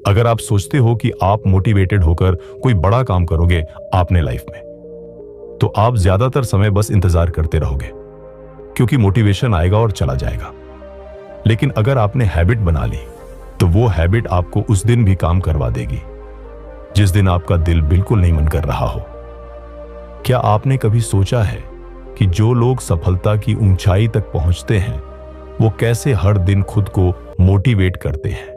अगर आप सोचते हो कि आप मोटिवेटेड होकर कोई बड़ा काम करोगे आपने लाइफ में, तो आप ज्यादातर समय बस इंतजार करते रहोगे, क्योंकि मोटिवेशन आएगा और चला जाएगा। लेकिन अगर आपने हैबिट बना ली, तो वो हैबिट आपको उस दिन भी काम करवा देगी जिस दिन आपका दिल बिल्कुल नहीं मन कर रहा हो। क्या आपने कभी सोचा है कि जो लोग सफलता की ऊंचाई तक पहुंचते हैं, वो कैसे हर दिन खुद को मोटिवेट करते हैं?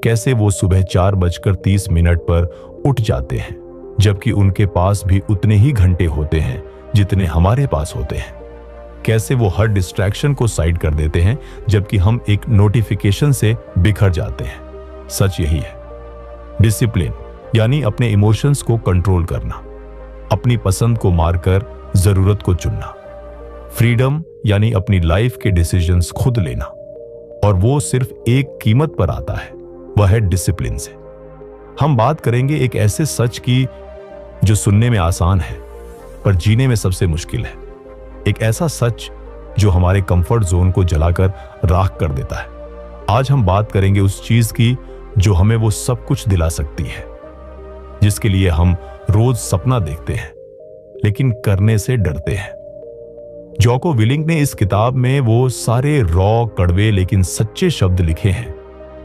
कैसे वो सुबह 4:30 पर उठ जाते हैं, जबकि उनके पास भी उतने ही घंटे होते हैं जितने हमारे पास होते हैं? कैसे वो हर डिस्ट्रैक्शन को साइड कर देते हैं, जबकि हम एक नोटिफिकेशन से बिखर जाते हैं? सच यही है, डिसिप्लिन यानी अपने इमोशंस को कंट्रोल करना, अपनी पसंद को मारकर जरूरत को चुनना, फ्रीडम यानी अपनी लाइफ के डिसीजंस खुद लेना, और वो सिर्फ एक कीमत पर आता है, वह है डिसिप्लिन से। हम बात करेंगे एक ऐसे सच की जो सुनने में आसान है पर जीने में सबसे मुश्किल है। एक ऐसा सच जो हमारे कंफर्ट जोन को जलाकर राख कर देता है। आज हम बात करेंगे उस चीज की जो हमें वो सब कुछ दिला सकती है, जिसके लिए हम रोज सपना देखते हैं लेकिन करने से डरते हैं। जोको विलिंग ने इस किताब में वो सारे रॉ, कड़वे लेकिन सच्चे शब्द लिखे हैं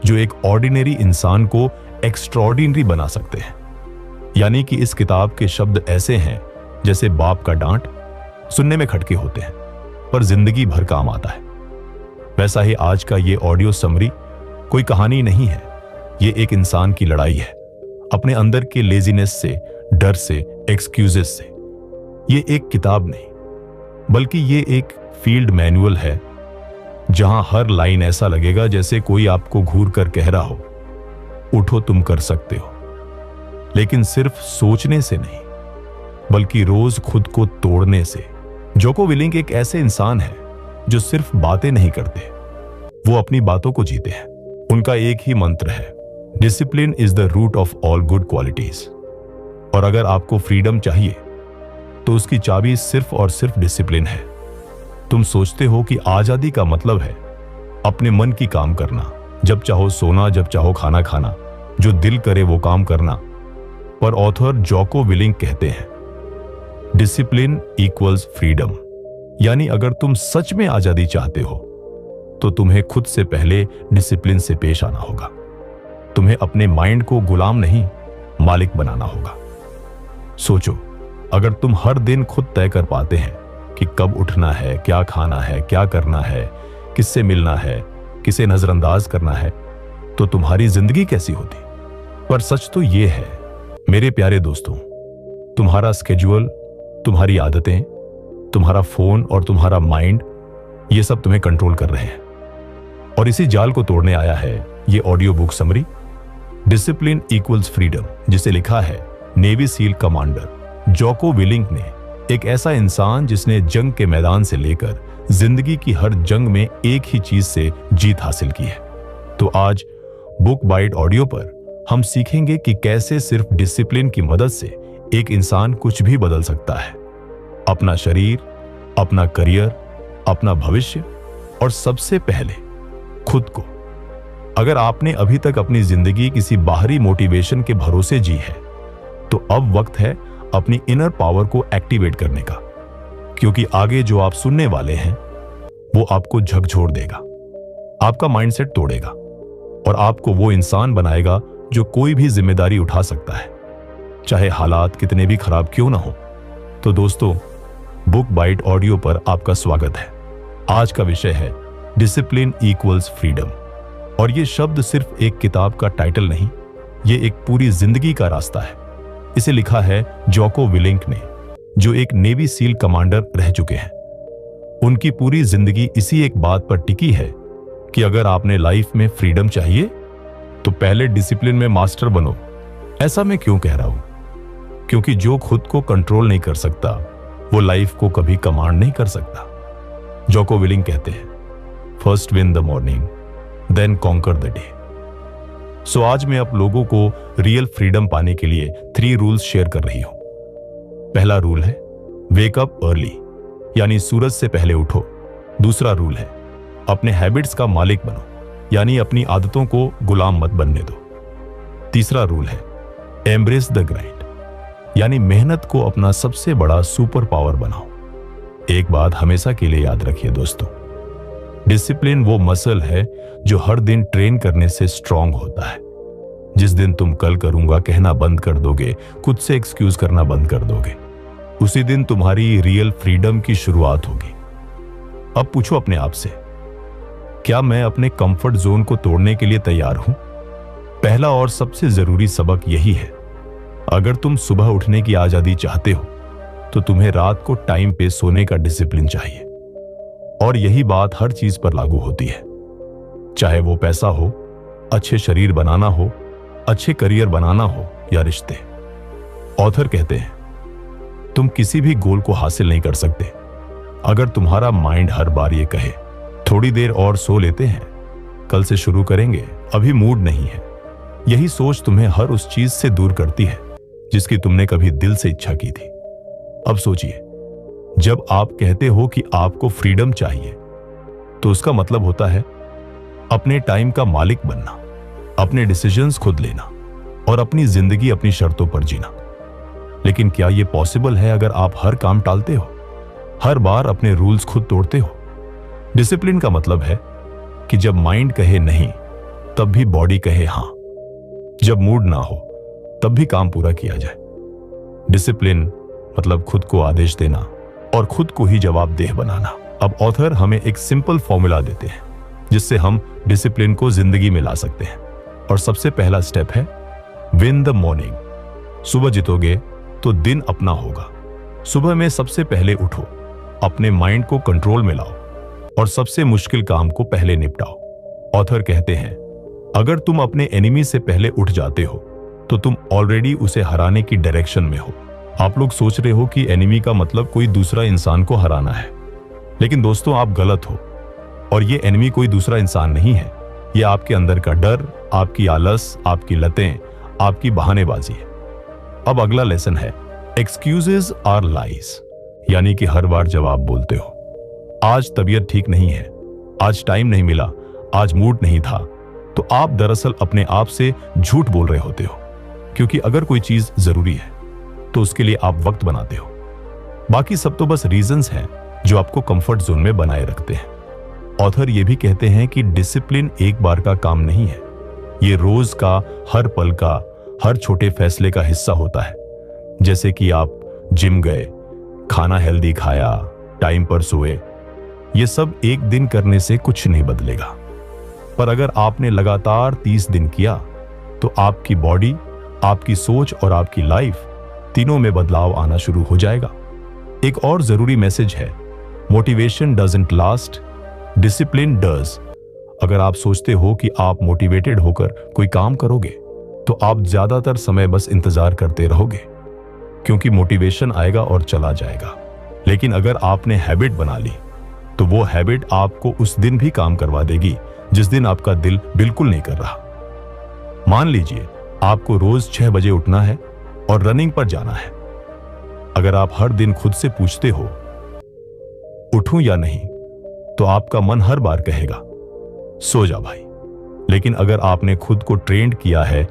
जो एक ऑर्डिनरी इंसान को एक्स्ट्रॉर्डिनरी बना सकते हैं। यानी कि इस किताब के शब्द ऐसे हैं जैसे बाप का डांट, सुनने में खटके होते हैं पर जिंदगी भर काम आता है। वैसा ही आज का ये ऑडियो समरी कोई कहानी नहीं है, ये एक इंसान की लड़ाई है अपने अंदर के लेजीनेस से, डर से, एक्सक्यूजेस से। ये एक किताब नहीं बल्कि ये एक फील्ड मैनुअल है, जहां हर लाइन ऐसा लगेगा जैसे कोई आपको घूर कर कह रहा हो, उठो तुम कर सकते हो। लेकिन सिर्फ सोचने से नहीं बल्कि रोज खुद को तोड़ने से। जोको विलिंग एक ऐसे इंसान है जो सिर्फ बातें नहीं करते, वो अपनी बातों को जीते हैं। उनका एक ही मंत्र है, discipline is the root of all good qualities. और अगर आपको फ्रीडम चाहिए तो उसकी चाबी सिर्फ और सिर्फ डिसिप्लिन है। तुम सोचते हो कि आजादी का मतलब है अपने मन की काम करना, जब चाहो सोना, जब चाहो खाना खाना, जो दिल करे वो काम करना। पर ऑथर जोको विलिंग कहते हैं डिसिप्लिन इक्वल्स फ्रीडम। यानी अगर तुम सच में आजादी चाहते हो तो तुम्हें खुद से पहले डिसिप्लिन से पेश आना होगा। तुम्हें अपने माइंड को गुलाम नहीं, मालिक बनाना होगा। सोचो, अगर तुम हर दिन खुद तय कर पाते हैं कि कब उठना है, क्या खाना है, क्या करना है, किससे मिलना है, किसे नजरअंदाज करना है, तो तुम्हारी जिंदगी कैसी होती? पर सच तो यह है मेरे प्यारे दोस्तों, तुम्हारा स्केड्यूल, तुम्हारी आदतें, तुम्हारा फोन और तुम्हारा माइंड, ये सब तुम्हें कंट्रोल कर रहे हैं। और इसी जाल को तोड़ने आया है ये audio book summary, discipline equals freedom, जिसे लिखा है नेवी सील कमांडर जोको विलिंग ने। एक ऐसा इंसान जिसने जंग के मैदान से लेकर जिंदगी की हर जंग में एक ही चीज से जीत हासिल की है। तो आज बुक बाइट ऑडियो पर हम सीखेंगे कि कैसे सिर्फ डिसिप्लिन की मदद से एक इंसान कुछ भी बदल सकता है, अपना शरीर, अपना करियर, अपना भविष्य और सबसे पहले खुद को। अगर आपने अभी तक अपनी जिंदगी किसी बाहरी मोटिवेशन के भरोसे जी है, तो अब वक्त है अपनी इनर पावर को एक्टिवेट करने का, क्योंकि आगे जो आप सुनने वाले हैं वो आपको झकझोर देगा, आपका माइंडसेट तोड़ेगा और आपको वो इंसान बनाएगा जो कोई भी जिम्मेदारी उठा सकता है, चाहे हालात कितने भी खराब क्यों ना हो। तो दोस्तों, बुक बाइट ऑडियो पर आपका स्वागत है। आज का विषय है डिसिप्लिन इक्वल्स फ्रीडम। और ये शब्द सिर्फ एक किताब का टाइटल नहीं, ये एक पूरी जिंदगी का रास्ता है। इसे लिखा है जोको विलिंग ने, जो एक नेवी सील कमांडर रह चुके हैं। उनकी पूरी जिंदगी इसी एक बात पर टिकी है कि अगर आपने लाइफ में फ्रीडम चाहिए तो पहले डिसिप्लिन में मास्टर बनो। ऐसा मैं क्यों कह रहा हूं? क्योंकि जो खुद को कंट्रोल नहीं कर सकता वो लाइफ को कभी कमांड नहीं कर सकता। जोको विलिंग कहते हैं, first win the morning then conquer the day. So आज मैं आप लोगों को रियल फ्रीडम पाने के लिए 3 रूल्स शेयर कर रही हूं। पहला रूल है वेक अप अर्ली, यानी सूरज से पहले उठो। दूसरा रूल है अपने हैबिट्स का मालिक बनो, यानी अपनी आदतों को गुलाम मत बनने दो। तीसरा रूल है एम्ब्रेस द ग्राइंड, यानी मेहनत को अपना सबसे बड़ा सुपर पावर बनाओ। एक बात हमेशा के लिए याद रखिए दोस्तों, डिसिप्लिन वो मसल है जो हर दिन ट्रेन करने से स्ट्रांग होता है। जिस दिन तुम कल करूंगा कहना बंद कर दोगे, खुद से एक्सक्यूज करना बंद कर दोगे, उसी दिन तुम्हारी रियल फ्रीडम की शुरुआत होगी। अब पूछो अपने आप से, क्या मैं अपने कंफर्ट जोन को तोड़ने के लिए तैयार हूं? पहला और सबसे जरूरी सबक यही है, अगर तुम सुबह उठने की आजादी चाहते हो तो तुम्हें रात को टाइम पे सोने का डिसिप्लिन चाहिए। और यही बात हर चीज पर लागू होती है, चाहे वो पैसा हो, अच्छे शरीर बनाना हो, अच्छे करियर बनाना हो या रिश्ते। ऑथर कहते हैं तुम किसी भी गोल को हासिल नहीं कर सकते अगर तुम्हारा माइंड हर बार ये कहे थोड़ी देर और सो लेते हैं, कल से शुरू करेंगे, अभी मूड नहीं है। यही सोच तुम्हें हर उस चीज से दूर करती है जिसकी तुमने कभी दिल से इच्छा की थी। अब सोचिए, जब आप कहते हो कि आपको फ्रीडम चाहिए तो उसका मतलब होता है अपने टाइम का मालिक बनना, अपने डिसीजंस खुद लेना और अपनी जिंदगी अपनी शर्तों पर जीना। लेकिन क्या यह पॉसिबल है अगर आप हर काम टालते हो, हर बार अपने रूल्स खुद तोड़ते हो? डिसिप्लिन का मतलब है कि जब माइंड कहे नहीं तब भी बॉडी कहे हां, जब मूड ना हो तब भी काम पूरा किया जाए। डिसिप्लिन मतलब खुद को आदेश देना और खुद को ही जवाबदेह बनाना। अब ऑथर हमें एक सिंपल फॉर्मूला देते हैं जिससे हम डिसिप्लिन को जिंदगी में ला सकते हैं। और सबसे पहला स्टेप है विन द मॉर्निंग। सुबह जीतोगे तो दिन अपना होगा। सुबह में सबसे पहले उठो, अपने माइंड को कंट्रोल में लाओ और सबसे मुश्किल काम को पहले निपटाओ। ऑथर कहते हैं अगर तुम अपने एनिमी से पहले उठ जाते हो तो तुम ऑलरेडी उसे हराने की डायरेक्शन में हो। आप लोग सोच रहे हो कि एनिमी का मतलब कोई दूसरा इंसान को हराना है, लेकिन दोस्तों आप गलत हो। और ये एनिमी कोई दूसरा इंसान नहीं है, ये आपके अंदर का डर, आपकी आलस, आपकी लतें, आपकी बहानेबाजी है। अब अगला लेसन है एक्सक्यूजेस आर लाइज, यानी कि हर बार जब आप बोलते हो आज तबीयत ठीक नहीं है, आज टाइम नहीं मिला, आज मूड नहीं था, तो आप दरअसल अपने आप से झूठ बोल रहे होते हो। क्योंकि अगर कोई चीज जरूरी है तो उसके लिए आप वक्त बनाते हो, बाकी सब तो बस रीजंस हैं जो आपको कंफर्ट जोन में बनाए रखते हैं। ऑथर ये भी कहते हैं कि डिसिप्लिन एक बार का काम नहीं है, ये रोज का, हर पल का, हर छोटे फैसले का हिस्सा होता है। जैसे कि आप जिम गए, खाना हेल्दी खाया, टाइम पर सोए, ये सब एक दिन करने से कुछ नहीं बदलेगा। पर अगर आपने लगातार 30 दिन किया तो आपकी बॉडी, आपकी सोच और आपकी लाइफ तीनों में बदलाव आना शुरू हो जाएगा। एक और जरूरी मैसेज है, motivation doesn't last, discipline does. अगर आप सोचते हो कि आप मोटिवेटेड होकर कोई काम करोगे तो आप ज्यादातर समय बस इंतजार करते रहोगे, क्योंकि मोटिवेशन आएगा और चला जाएगा। लेकिन अगर आपने हैबिट बना ली तो वो हैबिट आपको उस दिन भी काम करवा देगी जिस दिन आपका दिल बिल्कुल नहीं कर रहा। मान लीजिए आपको रोज 6 बजे उठना है और रनिंग पर जाना है। अगर आप हर दिन खुद से पूछते हो उठूं या नहीं, तो आपका मन हर बार कहेगा सो जा भाई। लेकिन अगर आपने खुद को ट्रेंड किया है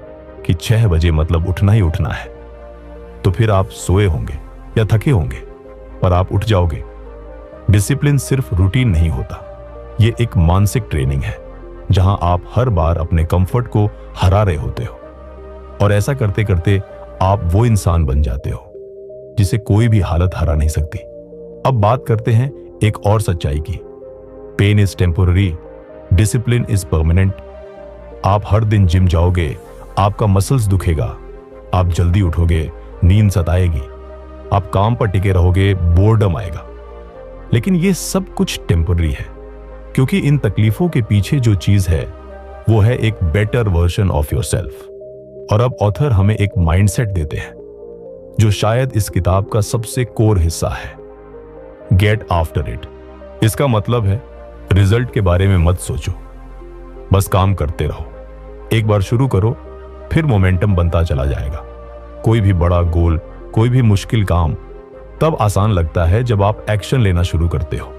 कि 6 बजे मतलब उठना ही उठना है, तो फिर आप सोए होंगे या थके होंगे पर आप उठ जाओगे। डिसिप्लिन सिर्फ रूटीन नहीं होता, ये एक मानसिक ट्रेनिंग है जहां आप हर बार अपने कंफर्ट को हरा रहे होते हो। और ऐसा करते करते आप वो इंसान बन जाते हो जिसे कोई भी हालत हरा नहीं सकती। अब बात करते हैं एक और सच्चाई की। Pain is temporary, discipline is permanent. आप हर दिन जिम जाओगे, आपका मसल्स दुखेगा, आप जल्दी उठोगे, नींद सताएगी, आप काम पर टिके रहोगे, बोर्डम आएगा। लेकिन ये सब कुछ टेम्पररी है, क्योंकि इन तकलीफों के पीछे जो चीज है वो है एक बेटर वर्जन ऑफ योरसेल्फ। और अब ऑथर हमें एक माइंडसेट देते हैं जो शायद इस किताब का सबसे कोर हिस्सा है, गेट आफ्टर इट। इसका मतलब है रिजल्ट के बारे में मत सोचो, बस काम करते रहो। एक बार शुरू करो, फिर मोमेंटम बनता चला जाएगा। कोई भी बड़ा गोल, कोई भी मुश्किल काम तब आसान लगता है जब आप एक्शन लेना शुरू करते हो।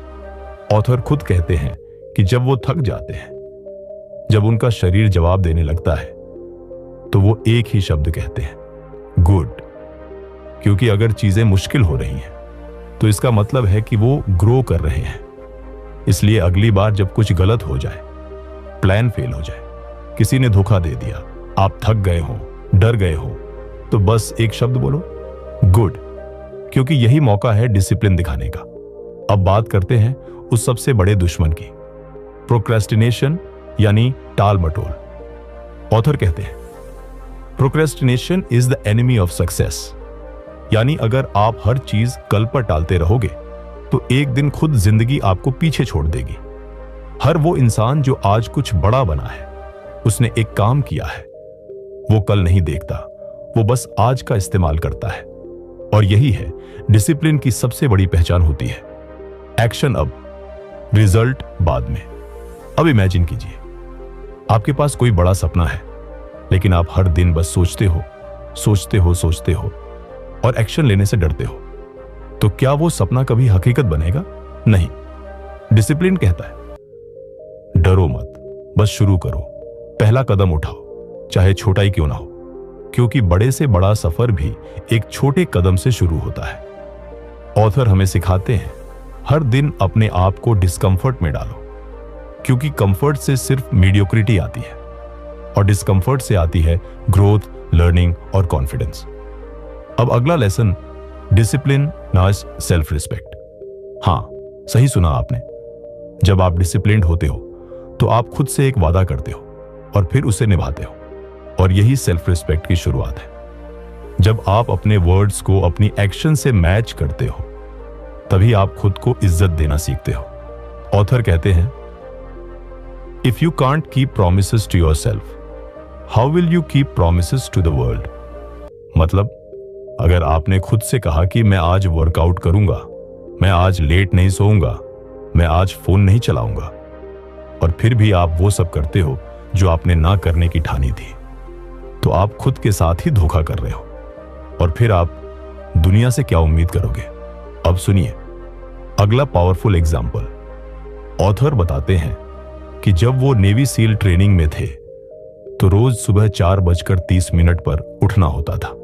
ऑथर खुद कहते हैं कि जब वो थक जाते हैं, जब उनका शरीर जवाब देने लगता है, तो वो एक ही शब्द कहते हैं, गुड। क्योंकि अगर चीजें मुश्किल हो रही हैं तो इसका मतलब है कि वो ग्रो कर रहे हैं। इसलिए अगली बार जब कुछ गलत हो जाए, प्लान फेल हो जाए, किसी ने धोखा दे दिया, आप थक गए हो, डर गए हो, तो बस एक शब्द बोलो, गुड। क्योंकि यही मौका है डिसिप्लिन दिखाने का। अब बात करते हैं उस सबसे बड़े दुश्मन की, प्रोक्रेस्टिनेशन यानी टाल मटोल। ऑथर कहते हैं, procrastination is the enemy of success. यानी अगर आप हर चीज कल पर टालते रहोगे तो एक दिन खुद जिंदगी आपको पीछे छोड़ देगी। हर वो इंसान जो आज कुछ बड़ा बना है, उसने एक काम किया है, वो कल नहीं देखता, वो बस आज का इस्तेमाल करता है। और यही है डिसिप्लिन की सबसे बड़ी पहचान होती है। एक्शन अब, रिजल्ट बाद में। अब इमेजिन कीजिए, आपके पास कोई बड़ा सपना है, लेकिन आप हर दिन बस सोचते हो और एक्शन लेने से डरते हो। तो क्या वो सपना कभी हकीकत बनेगा? नहीं। डिसिप्लिन कहता है, डरो मत, बस शुरू करो, पहला कदम उठाओ, चाहे छोटा ही क्यों ना हो। क्योंकि बड़े से बड़ा सफर भी एक छोटे कदम से शुरू होता है। ऑथर हमें सिखाते हैं, हर दिन अपने आप को डिस्कंफर्ट में डालो। क्योंकि कंफर्ट से सिर्फ मीडियोक्रिटी आती है और डिस्कंफर्ट से आती है ग्रोथ, लर्निंग और कॉन्फिडेंस। अब अगला लेसन, डिसिप्लिन नाज सेल्फ रिस्पेक्ट। हां, सही सुना आपने। जब आप डिसिप्लिन्ड होते हो तो आप खुद से एक वादा करते हो और फिर उसे निभाते हो, और यही सेल्फ रिस्पेक्ट की शुरुआत है। जब आप अपने वर्ड्स को अपनी एक्शन से मैच करते हो, तभी आप खुद को इज्जत देना सीखते हो। ऑथर कहते हैं, if you can't keep promises to yourself, how will you keep promises to the world. मतलब अगर आपने खुद से कहा कि मैं आज वर्कआउट करूंगा, मैं आज लेट नहीं सोऊंगा, मैं आज फोन नहीं चलाऊंगा, और फिर भी आप वो सब करते हो जो आपने ना करने की ठानी थी, तो आप खुद के साथ ही धोखा कर रहे हो। और फिर आप दुनिया से क्या उम्मीद करोगे? अब सुनिए अगला पावरफुल एग्जाम्पल। ऑथर बताते हैं कि जब वो नेवी सील ट्रेनिंग में थे तो रोज सुबह 4:30 पर उठना होता था।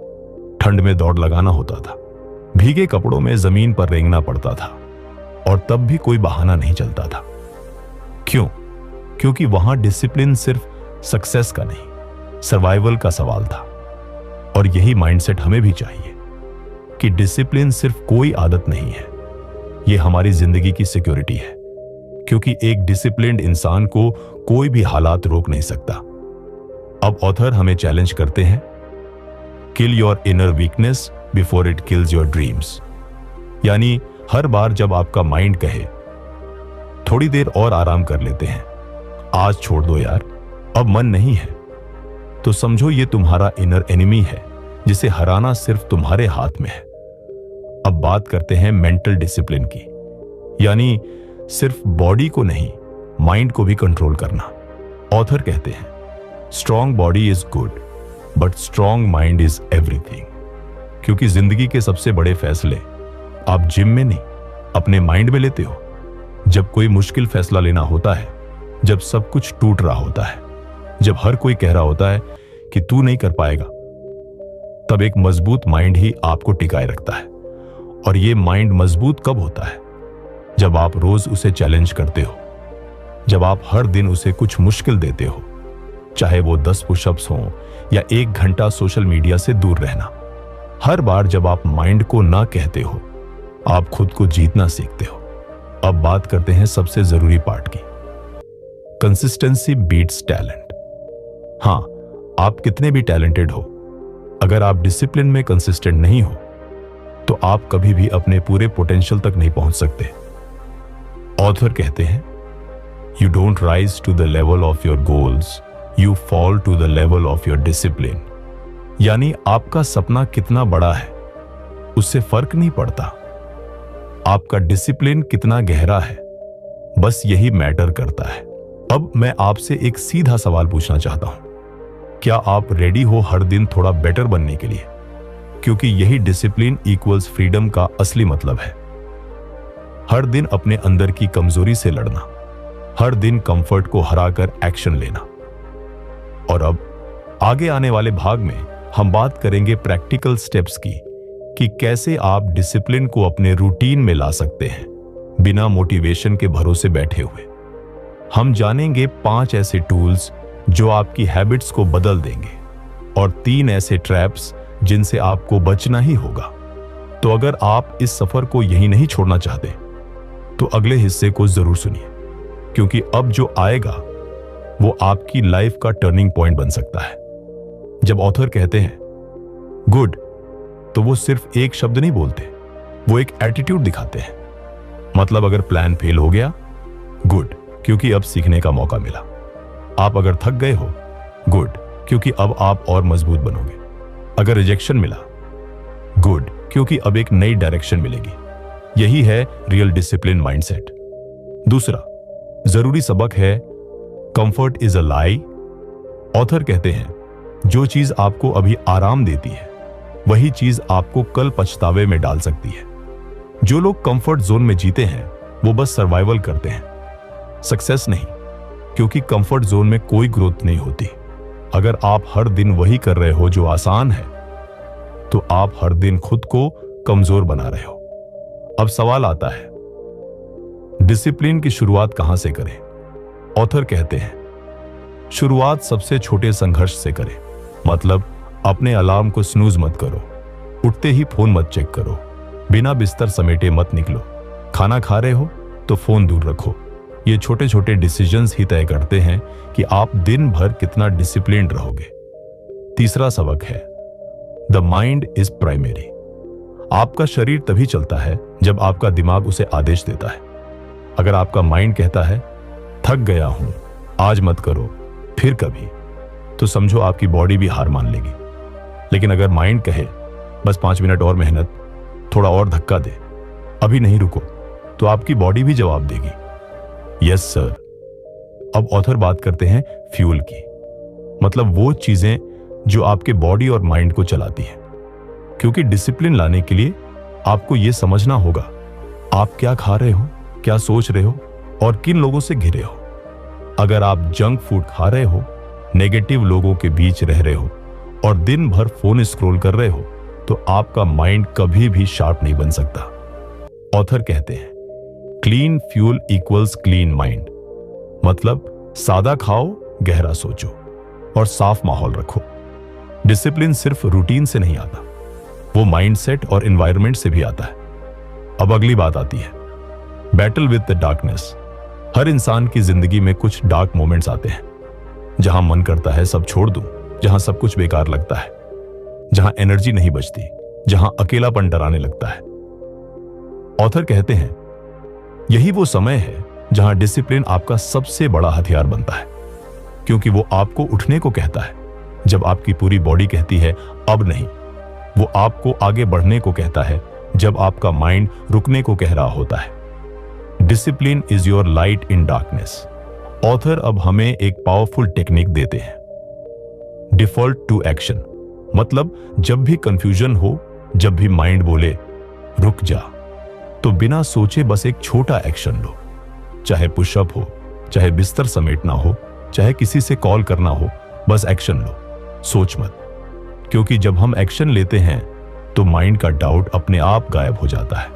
ठंड में दौड़ लगाना होता था, भीगे कपड़ों में जमीन पर रेंगना पड़ता था, और तब भी कोई बहाना नहीं चलता था। क्यों? क्योंकि वहां डिसिप्लिन सिर्फ सक्सेस का नहीं, सर्वाइवल का सवाल था। और यही माइंडसेट हमें भी चाहिए कि डिसिप्लिन सिर्फ कोई आदत नहीं है, यह हमारी जिंदगी की सिक्योरिटी है। क्योंकि एक डिसिप्लिन्ड इंसान को कोई भी हालात रोक नहीं सकता। अब ऑथर हमें चैलेंज करते हैं, kill your inner weakness before it kills your dreams. यानी हर बार जब आपका माइंड कहे थोड़ी देर और आराम कर लेते हैं, आज छोड़ दो यार, अब मन नहीं है, तो समझो ये तुम्हारा इनर एनिमी है जिसे हराना सिर्फ तुम्हारे हाथ में है। अब बात करते हैं मेंटल डिसिप्लिन की, यानी सिर्फ बॉडी को नहीं, माइंड को भी कंट्रोल करना। ऑथर कहते हैं, strong body is good but strong mind is everything. क्योंकि जिंदगी के सबसे बड़े फैसले आप जिम में नहीं, अपने माइंड में लेते हो। जब कोई मुश्किल फैसला लेना होता है, जब सब कुछ टूट रहा होता है, जब हर कोई कह रहा होता है कि तू नहीं कर पाएगा, तब एक मजबूत माइंड ही आपको टिकाए रखता है। और ये माइंड मजबूत कब होता है? जब आप रोज उसे चैलेंज करते हो, जब आप हर दिन उसे कुछ मुश्किल देते हो, चाहे वो 10 पुशअप्स हों या 1 घंटा सोशल मीडिया से दूर रहना। हर बार जब आप माइंड को ना कहते हो, आप खुद को जीतना सीखते हो। अब बात करते हैं सबसे जरूरी पार्ट की, कंसिस्टेंसी बीट्स टैलेंट। हां, आप कितने भी टैलेंटेड हो, अगर आप डिसिप्लिन में कंसिस्टेंट नहीं हो तो आप कभी भी अपने पूरे पोटेंशियल तक नहीं पहुंच सकते। ऑथर कहते हैं, you don't rise to the level of your goals, you fall to the level of your discipline. यानी आपका सपना कितना बड़ा है उससे फर्क नहीं पड़ता, आपका डिसिप्लिन कितना गहरा है, बस यही मैटर करता है। अब मैं आपसे एक सीधा सवाल पूछना चाहता हूं, क्या आप रेडी हो हर दिन थोड़ा बेटर बनने के लिए? क्योंकि यही डिसिप्लिन इक्वल्स फ्रीडम का असली मतलब है। हर दिन अपने अंदर की कमजोरी से लड़ना, हर दिन कंफर्ट को हराकर एक्शन लेना। और अब आगे आने वाले भाग में हम बात करेंगे प्रैक्टिकल स्टेप्स की कि कैसे आप डिसिप्लिन को अपने रूटीन में ला सकते हैं बिना मोटिवेशन के भरोसे बैठे हुए। हम जानेंगे 5 ऐसे टूल्स जो आपकी हैबिट्स को बदल देंगे और 3 ऐसे ट्रैप्स जिनसे आपको बचना ही होगा। तो अगर आप इस सफर को यहीं नहीं छोड़ना चाहते तो अगले हिस्से को जरूर सुनिए, क्योंकि अब जो आएगा वो आपकी लाइफ का टर्निंग पॉइंट बन सकता है। जब ऑथर कहते हैं गुड, तो वो सिर्फ एक शब्द नहीं बोलते, वो एक एटीट्यूड दिखाते हैं। मतलब अगर प्लान फेल हो गया, गुड, क्योंकि अब सीखने का मौका मिला। आप अगर थक गए हो, गुड, क्योंकि अब आप और मजबूत बनोगे। अगर रिजेक्शन मिला, गुड, क्योंकि अब एक नई डायरेक्शन मिलेगी। यही है रियल डिसिप्लिन माइंडसेट। दूसरा जरूरी सबक है comfort is a lie. Author कहते हैं जो चीज आपको अभी आराम देती है वही चीज आपको कल पछतावे में डाल सकती है। जो लोग कंफर्ट जोन में जीते हैं वो बस सर्वाइवल करते हैं, सक्सेस नहीं, क्योंकि कंफर्ट जोन में कोई ग्रोथ नहीं होती। अगर आप हर दिन वही कर रहे हो जो आसान है तो आप हर दिन खुद को कमजोर बना रहे हो। अब सवाल आता है, डिसिप्लिन की शुरुआत कहां से करें? ऑथर कहते हैं शुरुआत सबसे छोटे संघर्ष से करें। मतलब अपने अलार्म को स्नूज मत करो, उठते ही फोन मत चेक करो, बिना बिस्तर समेटे मत निकलो, खाना खा रहे हो तो फोन दूर रखो। ये छोटे छोटे डिसीजंस ही तय करते हैं कि आप दिन भर कितना डिसिप्लिन्ड रहोगे। तीसरा सबक है द माइंड इज प्राइमरी। आपका शरीर तभी चलता है जब आपका दिमाग उसे आदेश देता है। अगर आपका माइंड कहता है थक गया हूं, आज मत करो, फिर कभी, तो समझो आपकी बॉडी भी हार मान लेगी। लेकिन अगर माइंड कहे बस 5 मिनट और मेहनत, थोड़ा और धक्का दे, अभी नहीं रुको, तो आपकी बॉडी भी जवाब देगी यस सर। अब ऑथर बात करते हैं फ्यूल की। मतलब वो चीजें जो आपके बॉडी और माइंड को चलाती हैं। क्योंकि डिसिप्लिन लाने के लिए आपको यह समझना होगा आप क्या खा रहे हो, क्या सोच रहे हो और किन लोगों से घिरे हो। अगर आप जंक फूड खा रहे हो, नेगेटिव लोगों के बीच रह रहे हो और दिन भर फोन स्क्रॉल कर रहे हो तो आपका माइंड कभी भी शार्प नहीं बन सकता। ऑथर कहते हैं clean fuel equals clean mind. मतलब सादा खाओ, गहरा सोचो और साफ माहौल रखो। डिसिप्लिन सिर्फ रूटीन से नहीं आता, वो माइंडसेट और एनवायरनमेंट से भी आता है। अब अगली बात आती है बैटल विद द डार्कनेस। हर इंसान की जिंदगी में कुछ डार्क मोमेंट्स आते हैं जहां मन करता है सब छोड़ दूं, जहां सब कुछ बेकार लगता है, जहां एनर्जी नहीं बचती, जहां अकेलापन डराने लगता है। ऑथर कहते हैं यही वो समय है जहां डिसिप्लिन आपका सबसे बड़ा हथियार बनता है, क्योंकि वो आपको उठने को कहता है जब आपकी पूरी बॉडी कहती है अब नहीं। वो आपको आगे बढ़ने को कहता है जब आपका माइंड रुकने को कह रहा होता है। Discipline is your light in darkness. Author अब हमें एक पावरफुल टेक्निक देते हैं, डिफॉल्ट टू एक्शन। मतलब जब भी कंफ्यूजन हो, जब भी माइंड बोले रुक जा, तो बिना सोचे बस एक छोटा एक्शन लो। चाहे पुशअप हो, चाहे बिस्तर समेटना हो, चाहे किसी से कॉल करना हो, बस एक्शन लो, सोच मत। क्योंकि जब हम एक्शन लेते हैं तो माइंड का डाउट अपने आप गायब हो जाता है।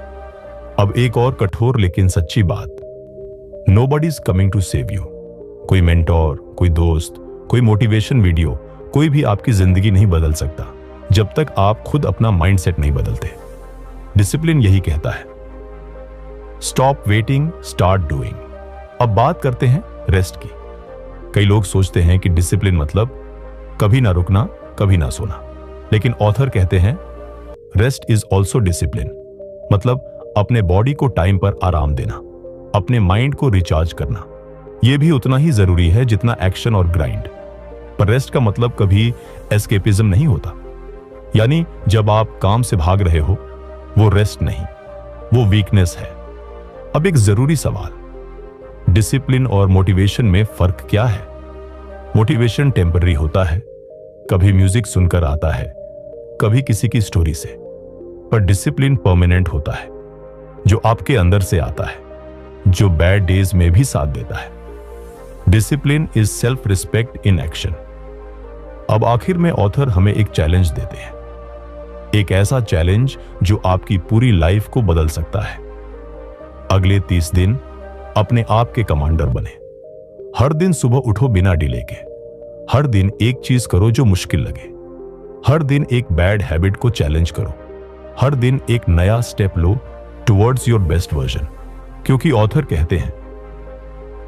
अब एक और कठोर लेकिन सच्ची बात, nobody is coming to save you. कोई मेंटोर, कोई दोस्त, कोई मोटिवेशन वीडियो, कोई भी आपकी जिंदगी नहीं बदल सकता जब तक आप खुद अपना माइंडसेट नहीं बदलते। डिसिप्लिन यही कहता है स्टॉप वेटिंग, स्टार्ट डूइंग। अब बात करते हैं रेस्ट की। कई लोग सोचते हैं कि डिसिप्लिन मतलब कभी ना रुकना, कभी ना सोना, लेकिन ऑथर कहते हैं रेस्ट इज ऑल्सो डिसिप्लिन। मतलब अपने बॉडी को टाइम पर आराम देना, अपने माइंड को रिचार्ज करना, यह भी उतना ही जरूरी है जितना एक्शन और ग्राइंड। पर रेस्ट का मतलब कभी एस्केपिज्म नहीं होता। यानी जब आप काम से भाग रहे हो वो रेस्ट नहीं, वो वीकनेस है। अब एक जरूरी सवाल, डिसिप्लिन और मोटिवेशन में फर्क क्या है? मोटिवेशन टेम्पररी होता है, कभी म्यूजिक सुनकर आता है, कभी किसी की स्टोरी से। पर डिसिप्लिन परमानेंट होता है, जो आपके अंदर से आता है, जो बैड डेज में भी साथ देता है। Discipline is self respect in action. अब आखिर में ऑथर हमें एक चैलेंज देते हैं, एक ऐसा चैलेंज जो आपकी पूरी लाइफ को बदल सकता है। अगले 30 दिन अपने आप के कमांडर बने। हर दिन सुबह उठो बिना डिले के। हर दिन एक चीज करो जो मुश्किल लगे। हर दिन एक बैड हैबिट को चैलेंज करो। हर दिन एक नया step low towards your best version. क्योंकि ऑथर कहते हैं,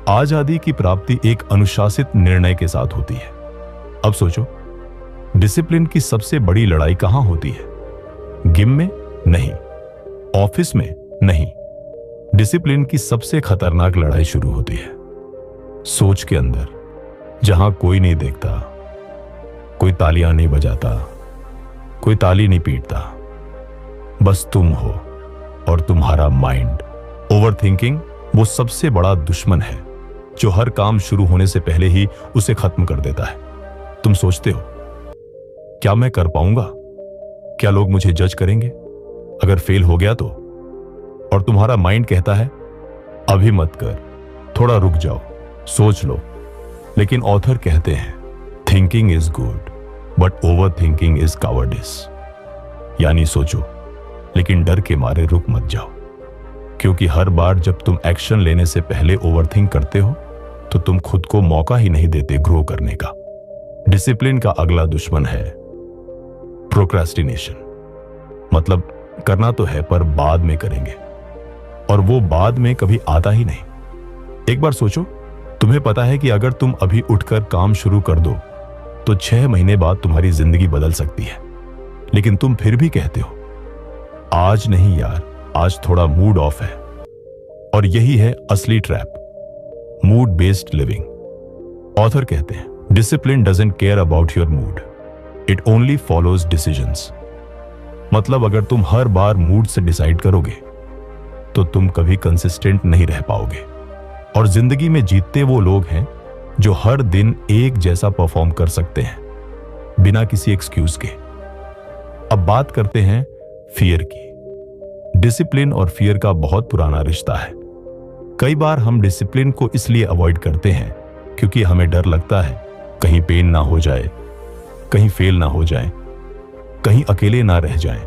आजादी की प्राप्ति एक अनुशासित निर्णय के साथ होती है। अब सोचो, डिसिप्लिन की सबसे बड़ी लड़ाई कहां होती है? जिम में नहीं, ऑफिस में नहीं। डिसिप्लिन की सबसे खतरनाक लड़ाई शुरू होती है सोच के अंदर, जहां कोई नहीं देखता, कोई तालियां नहीं बजाता, कोई ताली नहीं पीटता, बस तुम हो और तुम्हारा माइंड। ओवरथिंकिंग वो सबसे बड़ा दुश्मन है जो हर काम शुरू होने से पहले ही उसे खत्म कर देता है। तुम सोचते हो, क्या मैं कर पाऊंगा? क्या लोग मुझे जज करेंगे अगर फेल हो गया तो? और तुम्हारा माइंड कहता है, अभी मत कर, थोड़ा रुक जाओ, सोच लो। लेकिन ऑथर कहते हैं, thinking is good but over thinking is cowardice. यानी सोचो लेकिन डर के मारे रुक मत जाओ, क्योंकि हर बार जब तुम एक्शन लेने से पहले ओवरथिंक करते हो तो तुम खुद को मौका ही नहीं देते ग्रो करने का। डिसिप्लिन का अगला दुश्मन है प्रोक्रेस्टिनेशन। मतलब करना तो है पर बाद में करेंगे, और वो बाद में कभी आता ही नहीं। एक बार सोचो, तुम्हें पता है कि अगर तुम अभी उठकर काम शुरू कर दो तो 6 महीने बाद तुम्हारी जिंदगी बदल सकती है, लेकिन तुम फिर भी कहते हो, आज नहीं यार, आज थोड़ा मूड ऑफ है। और यही है असली trap, mood based living. Author कहते हैं, discipline doesn't care about your mood, it only follows decisions. मतलब अगर तुम हर बार मूड से डिसाइड करोगे तो तुम कभी कंसिस्टेंट नहीं रह पाओगे। और जिंदगी में जीतते वो लोग हैं जो हर दिन एक जैसा परफॉर्म कर सकते हैं बिना किसी एक्सक्यूज के। अब बात करते हैं फियर की। डिसिप्लिन और फियर का बहुत पुराना रिश्ता है। कई बार हम डिसिप्लिन को इसलिए अवॉइड करते हैं क्योंकि हमें डर लगता है कहीं पेन ना हो जाए, कहीं फेल ना हो जाए, कहीं अकेले ना रह जाएं,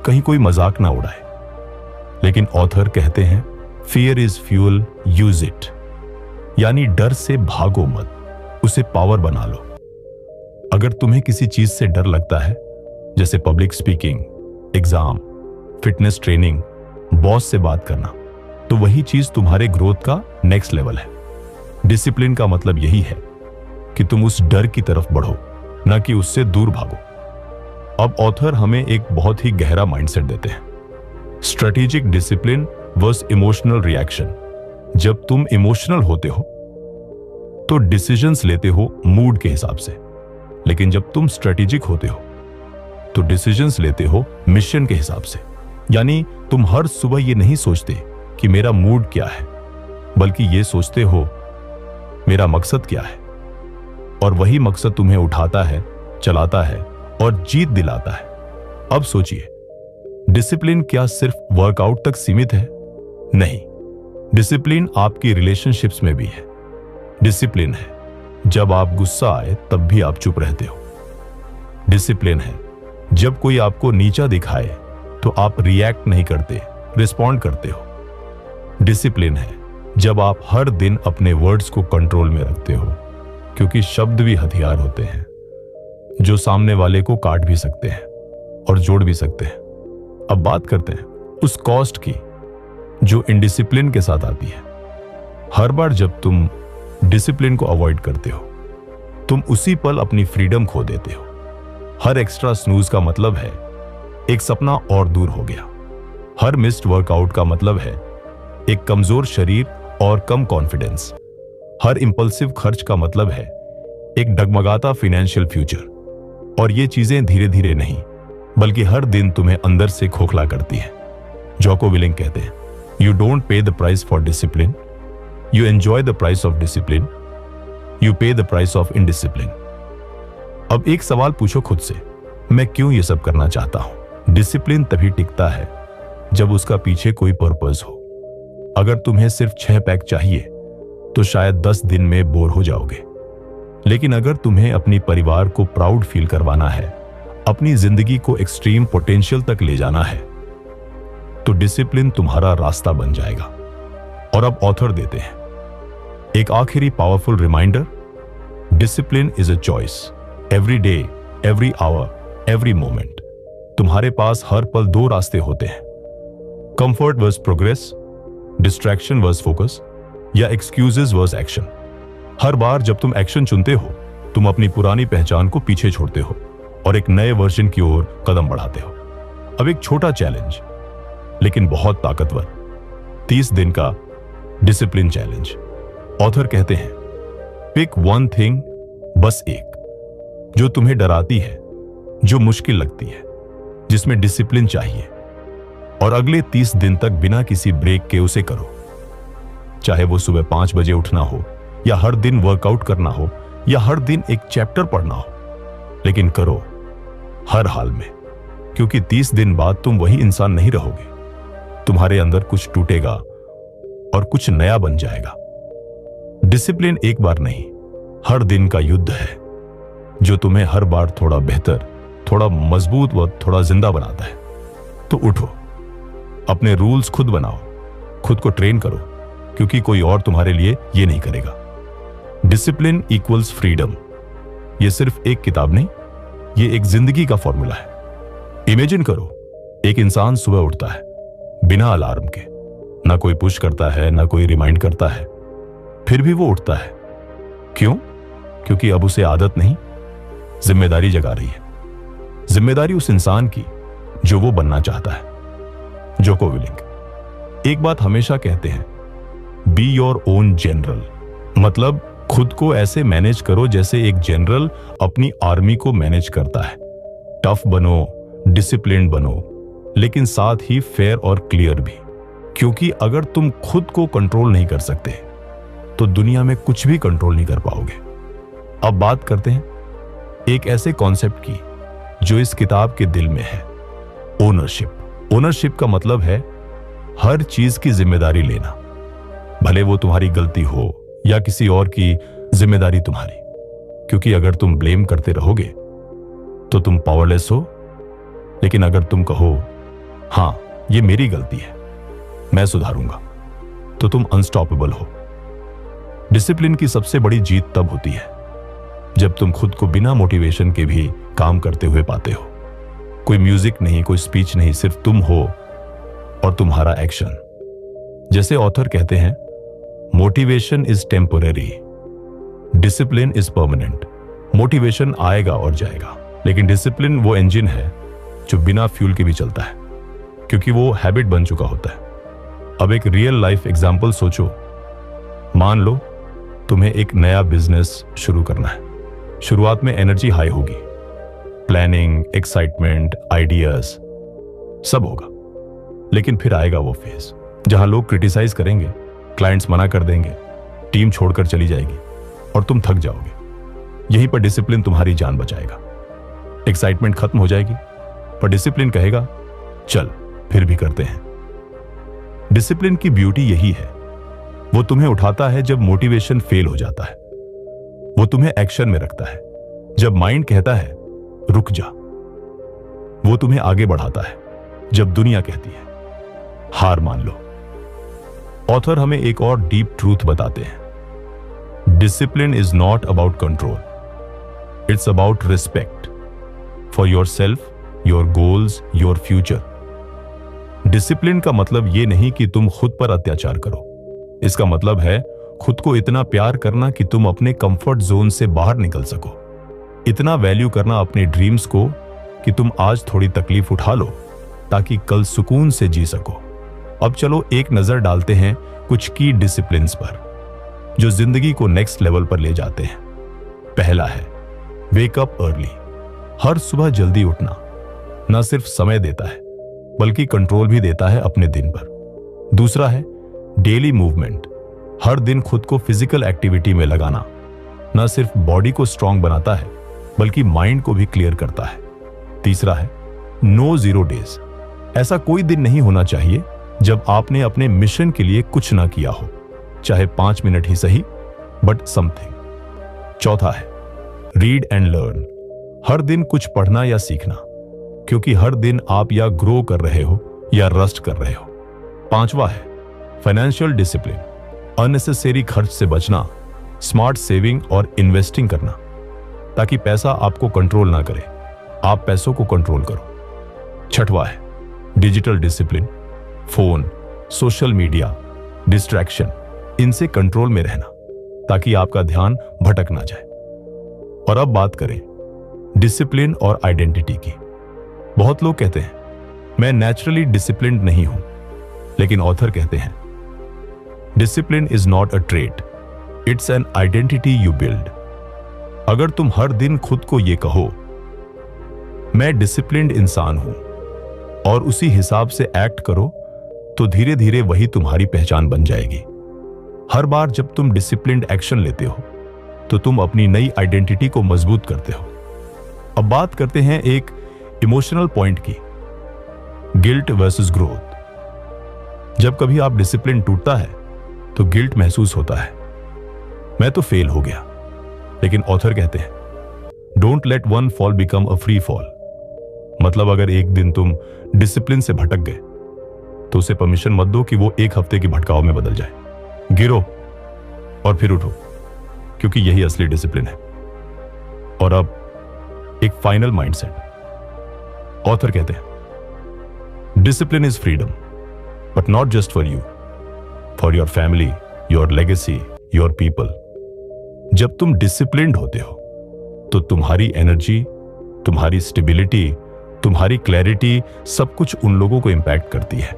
कहीं कोई मजाक ना उड़ाए। लेकिन ऑथर कहते हैं, fear is fuel, use it. यानी डर से भागो मत, उसे पावर बना लो। अगर तुम्हें किसी चीज से डर लगता है, जैसे public speaking, exam, fitness training, boss से बात करना, तो वही चीज तुम्हारे ग्रोथ का नेक्स्ट लेवल है। डिसिप्लिन का मतलब यही है कि तुम उस डर की तरफ बढ़ो, ना कि उससे दूर भागो। अब ऑथर हमें एक बहुत ही गहरा माइंडसेट देते हैं, strategic discipline versus emotional reaction. जब तुम इमोशनल होते हो तो डिसीजंस लेते हो मूड के हिसाब से, लेकिन जब तुम स्ट्रेटेजिक होते हो तो डिसीजंस लेते हो मिशन के हिसाब से। यानी तुम हर सुबह ये नहीं सोचते कि मेरा मूड क्या है, बल्कि ये सोचते हो मेरा मकसद क्या है, और वही मकसद तुम्हें उठाता है, चलाता है और जीत दिलाता है। अब सोचिए, डिसिप्लिन क्या सिर्फ वर्कआउट तक सीमित है? नहीं, डिसिप्लिन आपकी रिलेशनशिप्स में भी है। डिसिप्लिन है जब आप गुस्सा आए तब भी आप चुप रहते हो। डिसिप्लिन है जब कोई आपको नीचा दिखाए तो आप रिएक्ट नहीं करते, रिस्पॉन्ड करते हो। डिसिप्लिन है जब आप हर दिन अपने वर्ड्स को कंट्रोल में रखते हो, क्योंकि शब्द भी हथियार होते हैं जो सामने वाले को काट भी सकते हैं और जोड़ भी सकते हैं। अब बात करते हैं उस कॉस्ट की जो इनडिसिप्लिन के साथ आती है। हर बार जब तुम डिसिप्लिन को अवॉइड करते हो, तुम उसी पल अपनी फ्रीडम खो देते हो। हर एक्स्ट्रा स्नूज का मतलब है एक सपना और दूर हो गया। हर मिस्ड वर्कआउट का मतलब है एक कमजोर शरीर और कम कॉन्फिडेंस। हर इंपल्सिव खर्च का मतलब है एक डगमगाता फाइनेंशियल फ्यूचर। और ये चीजें धीरे धीरे नहीं, बल्कि हर दिन तुम्हें अंदर से खोखला करती है। जोको विलिंग कहते हैं, you don't pay the price for discipline, you enjoy the price of discipline, you पे द प्राइस ऑफ इनडिसिप्लिन। अब एक सवाल पूछो खुद से, मैं क्यों ये सब करना चाहता हूं? डिसिप्लिन तभी टिकता है जब उसका पीछे कोई पर्पस हो। अगर तुम्हें सिर्फ 6 पैक चाहिए तो शायद 10 दिन में बोर हो जाओगे, लेकिन अगर तुम्हें अपनी परिवार को प्राउड फील करवाना है, अपनी जिंदगी को एक्सट्रीम पोटेंशियल तक ले जाना है, तो डिसिप्लिन तुम्हारा रास्ता बन जाएगा। और अब ऑथर देते हैं एक आखिरी powerful reminder. Discipline is a choice. Every day, every hour, every moment. तुम्हारे पास हर पल दो रास्ते होते हैं, comfort versus progress, distraction versus focus, या एक्सक्यूजेस वर्स एक्शन। हर बार जब तुम एक्शन चुनते हो, तुम अपनी पुरानी पहचान को पीछे छोड़ते हो और एक नए वर्जन की ओर कदम बढ़ाते हो। अब एक छोटा चैलेंज, लेकिन बहुत ताकतवर, 30 दिन का डिसिप्लिन चैलेंज। ऑथर कहते हैं, पिक वन थिंग, बस एक, जो तुम्हें डराती है, जो मुश्किल लगती है, जिसमें डिसिप्लिन चाहिए, और अगले 30 दिन तक बिना किसी ब्रेक के उसे करो। चाहे वो सुबह 5 बजे उठना हो, या हर दिन वर्कआउट करना हो, या हर दिन एक चैप्टर पढ़ना हो, लेकिन करो हर हाल में, क्योंकि 30 दिन बाद तुम वही इंसान नहीं रहोगे। तुम्हारे अंदर कुछ टूटेगा और कुछ नया बन जाएगा। डिसिप्लिन एक बार नहीं, हर दिन का युद्ध है, जो तुम्हें हर बार थोड़ा बेहतर, थोड़ा मजबूत व थोड़ा जिंदा बनाता है। तो उठो, अपने रूल्स खुद बनाओ, खुद को ट्रेन करो, क्योंकि कोई और तुम्हारे लिए ये नहीं करेगा। Discipline equals freedom. ये सिर्फ एक किताब नहीं, ये एक जिंदगी का फॉर्मूला है। इमेजिन करो, एक इंसान सुबह उठता है बिना अलार्म के, ना कोई पुश करता है, ना कोई रिमाइंड करता है, फिर भी वो उठता है। क्यों? क्योंकि अब उसे आदत नहीं, जिम्मेदारी जगा रही है। जिम्मेदारी उस इंसान की जो वो बनना चाहता है। जोको विलिंग एक बात हमेशा कहते हैं, बी योर ओन जनरल। मतलब खुद को ऐसे मैनेज करो जैसे एक जनरल अपनी आर्मी को मैनेज करता है। टफ बनो, डिसिप्लिन्ड बनो, लेकिन साथ ही फेयर और क्लियर भी, क्योंकि अगर तुम खुद को कंट्रोल नहीं कर सकते तो दुनिया में कुछ भी कंट्रोल नहीं कर पाओगे। अब बात करते हैं एक ऐसे कॉन्सेप्ट की जो इस किताब के दिल में है, ओनरशिप। ओनरशिप का मतलब है हर चीज की जिम्मेदारी लेना, भले वो तुम्हारी गलती हो या किसी और की जिम्मेदारी तुम्हारी। क्योंकि अगर तुम ब्लेम करते रहोगे तो तुम पावरलेस हो, लेकिन अगर तुम कहो हां ये मेरी गलती है, मैं सुधारूंगा, तो तुम अनस्टॉपेबल हो। डिसिप्लिन की सबसे बड़ी जीत तब होती है जब तुम खुद को बिना मोटिवेशन के भी काम करते हुए पाते हो। कोई म्यूजिक नहीं, कोई स्पीच नहीं, सिर्फ तुम हो और तुम्हारा एक्शन। जैसे ऑथर कहते हैं, motivation is temporary, discipline is permanent. Motivation आएगा और जाएगा, लेकिन डिसिप्लिन वो इंजन है जो बिना फ्यूल के भी चलता है, क्योंकि वो हैबिट बन चुका होता है। अब एक रियल लाइफ एग्जाम्पल सोचो। मान लो तुम्हें एक नया बिजनेस शुरू करना है। शुरुआत में एनर्जी हाई होगी, प्लानिंग, एक्साइटमेंट, आइडियाज सब होगा, लेकिन फिर आएगा वो फेज जहां लोग क्रिटिसाइज करेंगे, क्लाइंट्स मना कर देंगे, टीम छोड़कर चली जाएगी और तुम थक जाओगे। यहीं पर डिसिप्लिन तुम्हारी जान बचाएगा। एक्साइटमेंट खत्म हो जाएगी, पर डिसिप्लिन कहेगा चल फिर भी करते हैं। डिसिप्लिन की ब्यूटी यही है, वो तुम्हें उठाता है जब मोटिवेशन फेल हो जाता है, वो तुम्हें एक्शन में रखता है जब माइंड कहता है रुक जा, वो तुम्हें आगे बढ़ाता है जब दुनिया कहती है हार मान लो। ऑथर हमें एक और डीप ट्रूथ बताते हैं, discipline is not about control, it's about respect for your self, your goals, your future. Discipline का मतलब यह नहीं कि तुम खुद पर अत्याचार करो, इसका मतलब है खुद को इतना प्यार करना कि तुम अपने कंफर्ट जोन से बाहर निकल सको, इतना वैल्यू करना अपने ड्रीम्स को कि तुम आज थोड़ी तकलीफ उठा लो ताकि कल सुकून से जी सको। अब चलो एक नजर डालते हैं कुछ की डिसिप्लिन्स पर जो जिंदगी को नेक्स्ट लेवल पर ले जाते हैं। पहला है वेक अप अर्ली। हर सुबह जल्दी उठना न सिर्फ समय देता है बल्कि कंट्रोल भी देता है अपने दिन पर। दूसरा है डेली मूवमेंट। हर दिन खुद को फिजिकल एक्टिविटी में लगाना न सिर्फ बॉडी को स्ट्रांग बनाता है बल्कि माइंड को भी क्लियर करता है। तीसरा है नो जीरो डेज। ऐसा कोई दिन नहीं होना चाहिए जब आपने अपने मिशन के लिए कुछ ना किया हो, चाहे 5 मिनट ही सही, बट समथिंग। चौथा है रीड एंड लर्न, हर दिन कुछ पढ़ना या सीखना, क्योंकि हर दिन आप या ग्रो कर रहे हो या रस्ट कर रहे हो। 5वां है फाइनेंशियल डिसिप्लिन, अननेसेसरी खर्च से बचना, स्मार्ट सेविंग और इन्वेस्टिंग करना, ताकि पैसा आपको कंट्रोल ना करे, आप पैसों को कंट्रोल करो। 6वां है digital discipline, phone, social media, distraction, इनसे कंट्रोल में रहना, ताकि आपका ध्यान भटक ना जाए। और अब बात करें डिसिप्लिन और आइडेंटिटी की। बहुत लोग कहते हैं मैं नेचुरली डिसिप्लिन्ड नहीं हूं, लेकिन ऑथर कहते हैं discipline is not a trait, it's an identity you build. अगर तुम हर दिन खुद को यह कहो मैं डिसिप्लिन्ड इंसान हूं और उसी हिसाब से एक्ट करो, तो धीरे धीरे वही तुम्हारी पहचान बन जाएगी। हर बार जब तुम डिसिप्लिन्ड एक्शन लेते हो तो तुम अपनी नई आइडेंटिटी को मजबूत करते हो। अब बात करते हैं एक इमोशनल पॉइंट की, गिल्ट वर्सेस ग्रोथ। जब कभी आप डिसिप्लिन टूटता है तो गिल्ट महसूस होता है, मैं तो फेल हो गया। लेकिन ऑथर कहते हैं don't let one fall become a free fall. मतलब अगर एक दिन तुम डिसिप्लिन से भटक गए तो उसे परमिशन मत दो कि वो एक हफ्ते की भटकाव में बदल जाए। गिरो और फिर उठो, क्योंकि यही असली डिसिप्लिन है। और अब एक फाइनल माइंडसेट। ऑथर कहते हैं discipline is freedom, but not just for you, for your family, your legacy, your people. जब तुम डिसिप्लिन्ड होते हो तो तुम्हारी एनर्जी, तुम्हारी स्टेबिलिटी, तुम्हारी क्लैरिटी, सब कुछ उन लोगों को इंपैक्ट करती है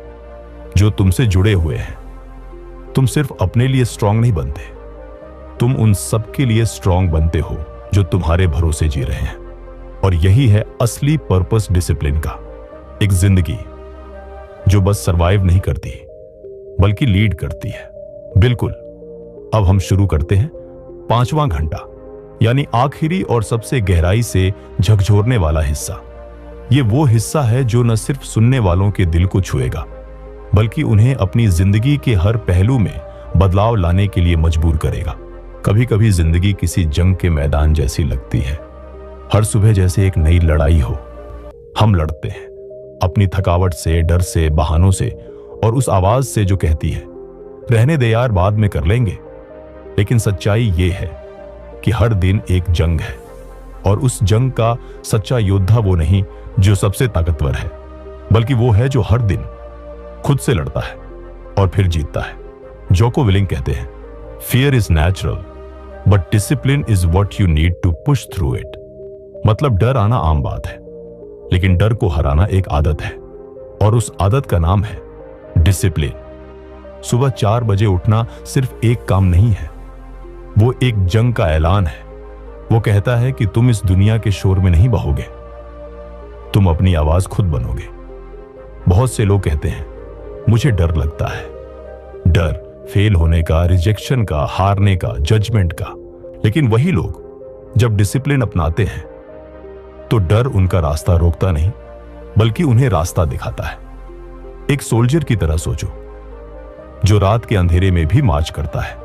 जो तुमसे जुड़े हुए हैं। तुम सिर्फ अपने लिए स्ट्रांग नहीं बनते, तुम उन सब के लिए स्ट्रांग बनते हो जो तुम्हारे भरोसे जी रहे हैं। और यही है असली पर्पस डिसिप्लिन का, एक जिंदगी जो बस सरवाइव नहीं करती बल्कि लीड करती है। बिल्कुल। अब हम शुरू करते हैं 5वां घंटा, यानी आखिरी और सबसे गहराई से झकझोरने वाला हिस्सा। ये वो हिस्सा है जो न सिर्फ सुनने वालों के दिल को छुएगा, बल्कि उन्हें अपनी जिंदगी के हर पहलू में बदलाव लाने के लिए मजबूर करेगा। कभी कभी जिंदगी किसी जंग के मैदान जैसी लगती है, हर सुबह जैसे एक नई लड़ाई हो। हम लड़ते हैं अपनी थकावट से, डर से, बहानों से, और उस आवाज से जो कहती है रहने दे यार, बाद में कर लेंगे। लेकिन सच्चाई ये है कि हर दिन एक जंग है, और उस जंग का सच्चा योद्धा वो नहीं जो सबसे ताकतवर है, बल्कि वो है जो हर दिन खुद से लड़ता है और फिर जीतता है। जोको विलिंग कहते हैं fear is natural, but discipline is what you need to push through it. मतलब डर आना आम बात है, लेकिन डर को हराना एक आदत है, और उस आदत का नाम है डिसिप्लिन। सुबह 4 बजे उठना सिर्फ एक काम नहीं है, वो एक जंग का ऐलान है। वो कहता है कि तुम इस दुनिया के शोर में नहीं बहोगे, तुम अपनी आवाज खुद बनोगे। बहुत से लोग कहते हैं मुझे डर लगता है, डर फेल होने का, रिजेक्शन का, हारने का, जजमेंट का। लेकिन वही लोग जब डिसिप्लिन अपनाते हैं तो डर उनका रास्ता रोकता नहीं, बल्कि उन्हें रास्ता दिखाता है। एक सोल्जर की तरह सोचो जो रात के अंधेरे में भी मार्च करता है,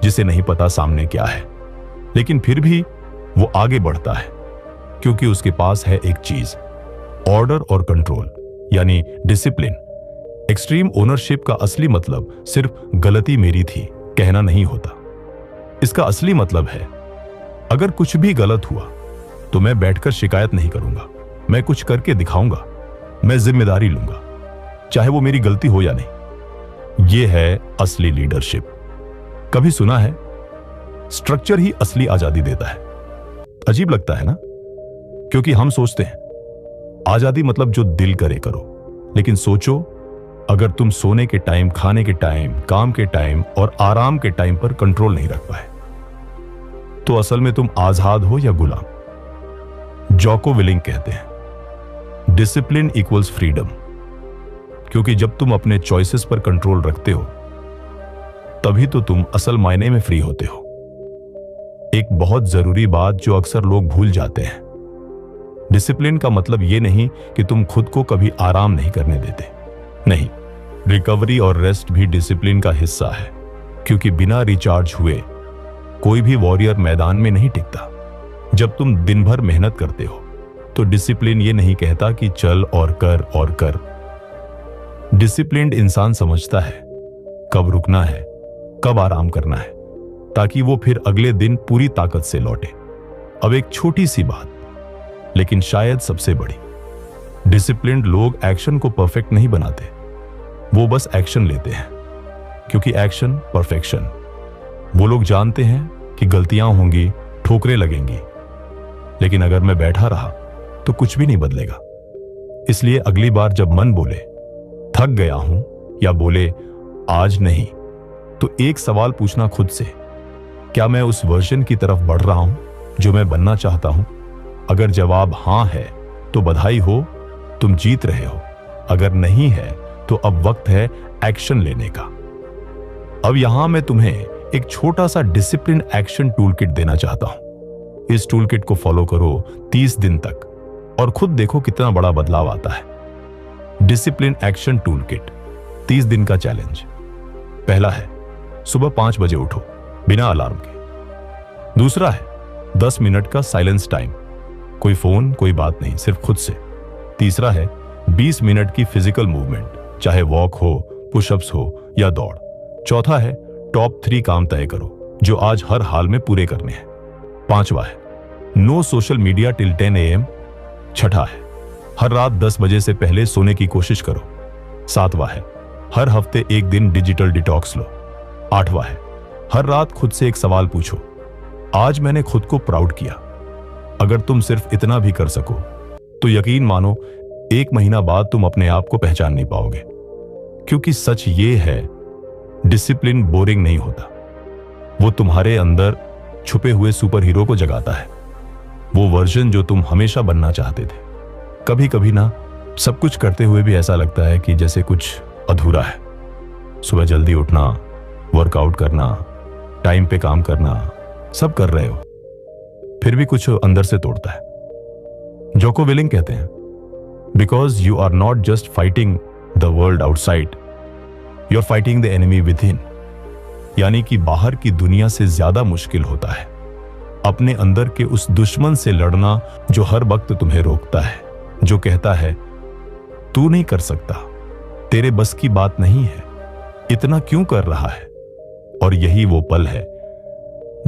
जिसे नहीं पता सामने क्या है, लेकिन फिर भी वो आगे बढ़ता है, क्योंकि उसके पास है एक चीज, ऑर्डर और कंट्रोल, यानी डिसिप्लिन। एक्सट्रीम ओनरशिप का असली मतलब सिर्फ गलती मेरी थी कहना नहीं होता। इसका असली मतलब है अगर कुछ भी गलत हुआ तो मैं बैठकर शिकायत नहीं करूंगा, मैं कुछ करके दिखाऊंगा, मैं जिम्मेदारी लूंगा, चाहे वो मेरी गलती हो या नहीं। यह है असली लीडरशिप। कभी सुना है स्ट्रक्चर ही असली आजादी देता है? अजीब लगता है ना, क्योंकि हम सोचते हैं आजादी मतलब जो दिल करे करो। लेकिन सोचो अगर तुम सोने के टाइम, खाने के टाइम, काम के टाइम और आराम के टाइम पर कंट्रोल नहीं रख पाए, तो असल में तुम आजाद हो या गुलाम। जोको विलिंग कहते हैं डिसिप्लिन इक्वल्स फ्रीडम, क्योंकि जब तुम अपने चॉइसेस पर कंट्रोल रखते हो तभी तो तुम असल मायने में फ्री होते हो। एक बहुत जरूरी बात जो अक्सर लोग भूल जाते हैं, डिसिप्लिन का मतलब यह नहीं कि तुम खुद को कभी आराम नहीं करने देते। नहीं, रिकवरी और रेस्ट भी डिसिप्लिन का हिस्सा है, क्योंकि बिना रिचार्ज हुए कोई भी वॉरियर मैदान में नहीं टिकता। जब तुम दिन भर मेहनत करते हो तो डिसिप्लिन ये नहीं कहता कि चल और कर। डिसिप्लिन्ड इंसान समझता है कब रुकना है, कब आराम करना है, ताकि वो फिर अगले दिन पूरी ताकत से लौटे। अब एक छोटी सी बात, लेकिन शायद सबसे बड़ी, डिसिप्लिन्ड लोग एक्शन को परफेक्ट नहीं बनाते, वो बस एक्शन लेते हैं, क्योंकि एक्शन परफेक्शन। वो लोग जानते हैं कि गलतियां होंगी, ठोकरें लगेंगी, लेकिन अगर मैं बैठा रहा तो कुछ भी नहीं बदलेगा। इसलिए अगली बार जब मन बोले थक गया हूं या बोले आज नहीं, तो एक सवाल पूछना खुद से, क्या मैं उस वर्जन की तरफ बढ़ रहा हूं जो मैं बनना चाहता हूं? अगर जवाब हां है तो बधाई हो, तुम जीत रहे हो। अगर नहीं है तो अब वक्त है एक्शन लेने का। अब यहां मैं तुम्हें एक छोटा सा डिसिप्लिन एक्शन टूल किट देना चाहता हूं। इस टूल किट को फॉलो करो 30 दिन तक और खुद देखो कितना बड़ा बदलाव आता है। डिसिप्लिन एक्शन टूल किट, 30 दिन का चैलेंज। पहला है सुबह 5 बजे उठो बिना अलार्म के। दूसरा है 10 मिनट का साइलेंस टाइम, कोई फोन कोई बात नहीं, सिर्फ खुद से। तीसरा है 20 मिनट की फिजिकल मूवमेंट, चाहे वॉक हो, पुशअप्स हो या दौड़। चौथा है टॉप 3 काम तय करो जो आज हर हाल में पूरे करने हैं। पांचवा है no social media till 10 AM। छठा है हर रात 10 बजे से पहले सोने की कोशिश करो। सातवां है हर हफ्ते एक दिन डिजिटल डिटॉक्स लो। आठवां है हर रात खुद से एक सवाल पूछो, आज मैंने खुद को प्राउड किया। अगर तुम सिर्फ इतना भी कर सको तो यकीन मानो 1 महीना बाद तुम अपने आप को पहचान नहीं पाओगे। क्योंकि सच ये है, डिसिप्लिन बोरिंग नहीं होता, वो तुम्हारे अंदर छुपे हुए सुपर हीरो को जगाता है, वो वर्जन जो तुम हमेशा बनना चाहते थे। कभी कभी ना सब कुछ करते हुए भी ऐसा लगता है कि जैसे कुछ अधूरा है। सुबह जल्दी उठना, वर्कआउट करना, टाइम पे काम करना, सब कर रहे हो, फिर भी कुछ अंदर से तोड़ता है। जोको विलिंग कहते हैं, because you are not just fighting the world outside, you are fighting the enemy within. यानी कि बाहर की दुनिया से ज्यादा मुश्किल होता है अपने अंदर के उस दुश्मन से लड़ना जो हर वक्त तुम्हें रोकता है, जो कहता है तू नहीं कर सकता, तेरे बस की बात नहीं है, इतना क्यों कर रहा है। और यही वो पल है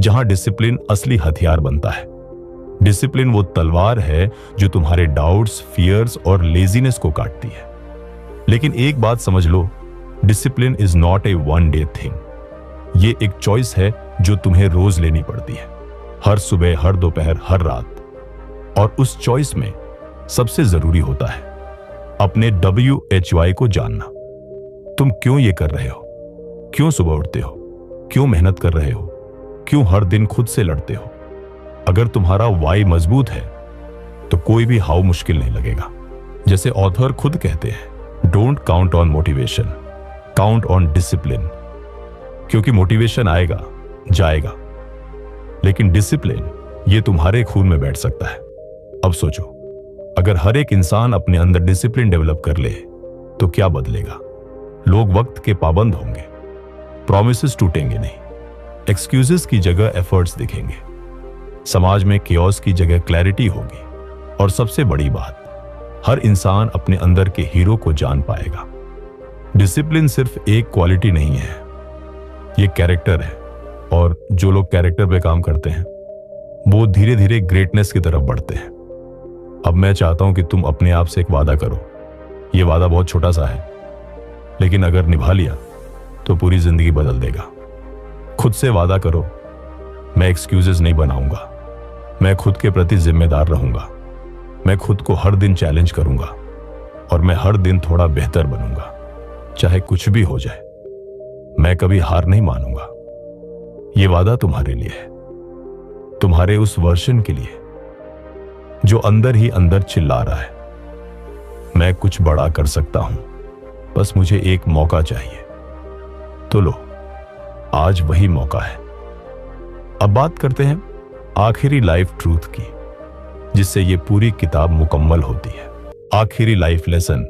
जहां डिसिप्लिन असली हथियार बनता है। डिसिप्लिन वो तलवार है जो तुम्हारे डाउट्स, फियर्स और लेजीनेस को काटती है। लेकिन एक बात समझ लो, discipline is not a one day thing. ये एक चॉइस है जो तुम्हें रोज लेनी पड़ती है, हर सुबह, हर दोपहर, हर रात। और उस चॉइस में सबसे जरूरी होता है अपने WHY को जानना। तुम क्यों ये कर रहे हो, क्यों सुबह उठते हो, क्यों मेहनत कर रहे हो, क्यों हर दिन खुद से लड़ते हो। अगर तुम्हारा वाई मजबूत है तो कोई भी हाउ मुश्किल नहीं लगेगा। जैसे ऑथर खुद कहते हैं, don't count on motivation, count on discipline. क्योंकि मोटिवेशन आएगा जाएगा, लेकिन डिसिप्लिन ये तुम्हारे खून में बैठ सकता है। अब सोचो, अगर हर एक इंसान अपने अंदर डिसिप्लिन डेवलप कर ले तो क्या बदलेगा। लोग वक्त के पाबंद होंगे, प्रॉमिसेस टूटेंगे नहीं, एक्सक्यूजेस की जगह एफर्ट्स दिखेंगे, समाज में केओस की जगह क्लैरिटी होगी। और सबसे बड़ी बात, हर इंसान अपने अंदर के हीरो को जान पाएगा। डिसिप्लिन सिर्फ एक क्वालिटी नहीं है, ये कैरेक्टर है। और जो लोग कैरेक्टर पे काम करते हैं वो धीरे धीरे ग्रेटनेस की तरफ बढ़ते हैं। अब मैं चाहता हूं कि तुम अपने आप से एक वादा करो। यह वादा बहुत छोटा सा है, लेकिन अगर निभा लिया तो पूरी जिंदगी बदल देगा। खुद से वादा करो, मैं एक्सक्यूजेस नहीं बनाऊंगा, मैं खुद के प्रति जिम्मेदार रहूंगा, मैं खुद को हर दिन चैलेंज करूंगा और मैं हर दिन थोड़ा बेहतर बनूंगा। चाहे कुछ भी हो जाए, मैं कभी हार नहीं मानूंगा। यह वादा तुम्हारे लिए है, तुम्हारे उस वर्जन के लिए जो अंदर ही अंदर चिल्ला रहा है, मैं कुछ बड़ा कर सकता हूं, बस मुझे एक मौका चाहिए। तो लो, आज वही मौका है। अब बात करते हैं आखिरी लाइफ ट्रूथ की, जिससे ये पूरी किताब मुकम्मल होती है। आखिरी लाइफ लेसन,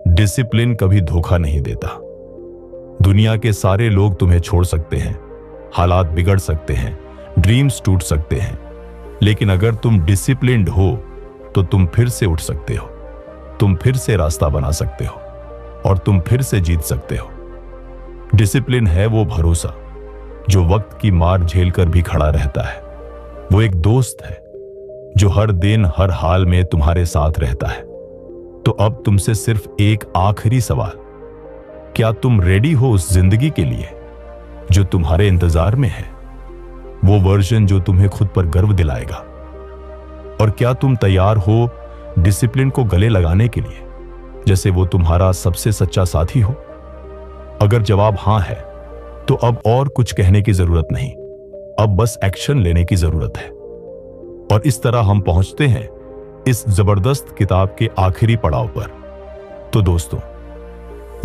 डिसिप्लिन कभी धोखा नहीं देता। दुनिया के सारे लोग तुम्हें छोड़ सकते हैं, हालात बिगड़ सकते हैं, ड्रीम्स टूट सकते हैं, लेकिन अगर तुम डिसिप्लिन्ड हो तो तुम फिर से उठ सकते हो, तुम फिर से रास्ता बना सकते हो और तुम फिर से जीत सकते हो। डिसिप्लिन है वो भरोसा जो वक्त की मार झेलकर भी खड़ा रहता है। वो एक दोस्त है जो हर दिन हर हाल में तुम्हारे साथ रहता है। तो अब तुमसे सिर्फ एक आखिरी सवाल, क्या तुम रेडी हो उस जिंदगी के लिए जो तुम्हारे इंतजार में है, वो वर्जन जो तुम्हें खुद पर गर्व दिलाएगा? और क्या तुम तैयार हो डिसिप्लिन को गले लगाने के लिए, जैसे वो तुम्हारा सबसे सच्चा साथी हो? अगर जवाब हां है तो अब और कुछ कहने की जरूरत नहीं, अब बस एक्शन लेने की जरूरत है। और इस तरह हम पहुंचते हैं इस जबरदस्त किताब के आखिरी पड़ाव पर। तो दोस्तों,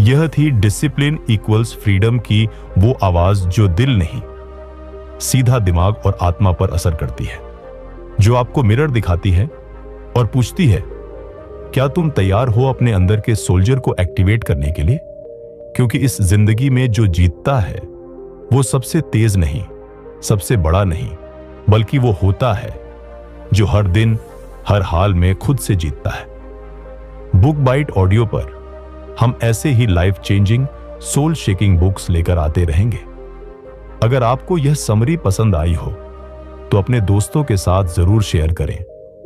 यह थी डिसिप्लिन इक्वल्स फ्रीडम की वो आवाज जो दिल नहीं, सीधा दिमाग और आत्मा पर असर करती है, जो आपको मिरर दिखाती है और पूछती है, क्या तुम तैयार हो अपने अंदर के सोल्जर को एक्टिवेट करने के लिए? क्योंकि इस जिंदगी में जो जीतता है वो सबसे तेज नहीं, सबसे बड़ा नहीं, बल्कि वो होता है जो हर दिन हर हाल में खुद से जीतता है। बुक बाइट ऑडियो पर हम ऐसे ही life changing, soul shaking books लेकर आते रहेंगे। अगर आपको यह समरी पसंद आई हो तो अपने दोस्तों के साथ जरूर शेयर करें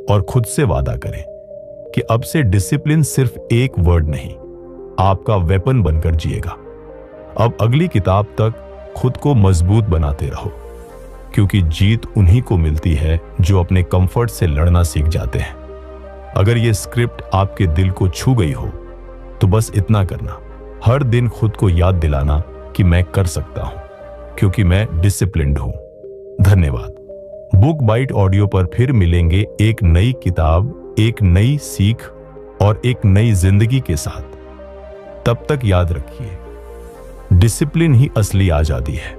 और खुद से वादा करें कि अब से डिसिप्लिन सिर्फ एक वर्ड नहीं, आपका वेपन बनकर जिएगा। अब अगली किताब तक खुद को मजबूत बनाते रहो, क्योंकि जीत उन्हीं को मिलती है जो अपने कंफर्ट से लड़ना सीख जाते हैं। अगर यह स्क्रिप्ट आपके दिल को छू गई हो तो बस इतना करना, हर दिन खुद को याद दिलाना कि मैं कर सकता हूं, क्योंकि मैं डिसिप्लिन्ड हूं। धन्यवाद। बुक बाइट ऑडियो पर फिर मिलेंगे एक नई किताब, एक नई सीख और एक नई जिंदगी के साथ। तब तक याद रखिए, डिसिप्लिन ही असली आजादी है।